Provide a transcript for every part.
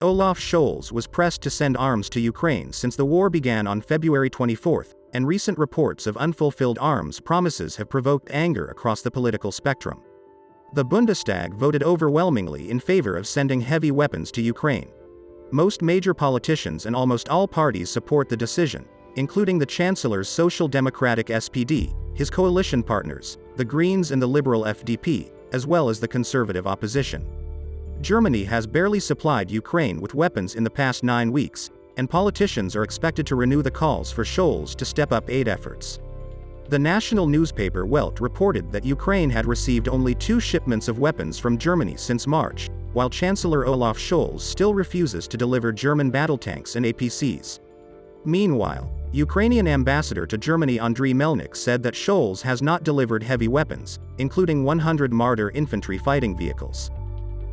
Olaf Scholz was pressed to send arms to Ukraine since the war began on February 24, and recent reports of unfulfilled arms promises have provoked anger across the political spectrum. The Bundestag voted overwhelmingly in favor of sending heavy weapons to Ukraine. Most major politicians and almost all parties support the decision, including the Chancellor's Social Democratic SPD, his coalition partners, the Greens and the Liberal FDP, as well as the conservative opposition. Germany has barely supplied Ukraine with weapons in the past 9 weeks, and politicians are expected to renew the calls for Scholz to step up aid efforts. The national newspaper Welt reported that Ukraine had received only 2 shipments of weapons from Germany since March, while Chancellor Olaf Scholz still refuses to deliver German battle tanks and APCs. Meanwhile, Ukrainian ambassador to Germany Andriy Melnik said that Scholz has not delivered heavy weapons, including 100 Marder infantry fighting vehicles.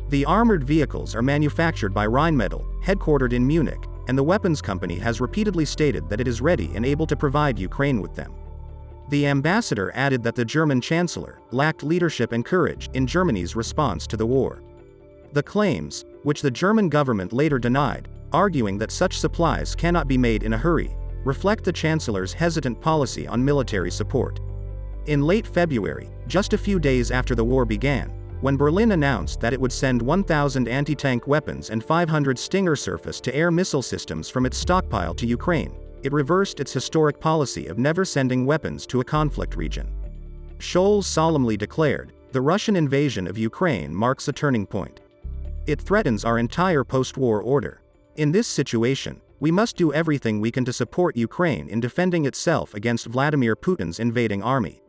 The armored vehicles are manufactured by Rheinmetall, headquartered in Munich, and the weapons company has repeatedly stated that it is ready and able to provide Ukraine with them. The ambassador added that the German chancellor lacked leadership and courage in Germany's response to the war. The claims, which the German government later denied, arguing that such supplies cannot be made in a hurry, reflect the chancellor's hesitant policy on military support. In late February, just a few days after the war began, when Berlin announced that it would send 1,000 anti-tank weapons and 500 Stinger surface-to-air missile systems from its stockpile to Ukraine, it reversed its historic policy of never sending weapons to a conflict region. Scholz solemnly declared, "The Russian invasion of Ukraine marks a turning point. It threatens our entire post-war order. In this situation, we must do everything we can to support Ukraine in defending itself against Vladimir Putin's invading army."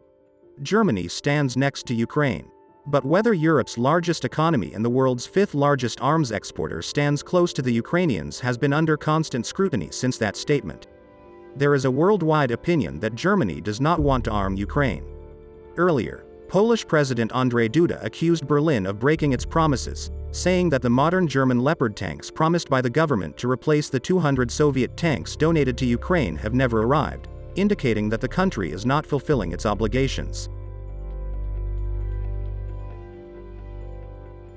Germany stands next to Ukraine. But whether Europe's largest economy and the world's 5th largest arms exporter stands close to the Ukrainians has been under constant scrutiny since that statement. There is a worldwide opinion that Germany does not want to arm Ukraine. Earlier, Polish President Andrzej Duda accused Berlin of breaking its promises, saying that the modern German Leopard tanks promised by the government to replace the 200 Soviet tanks donated to Ukraine have never arrived, indicating that the country is not fulfilling its obligations.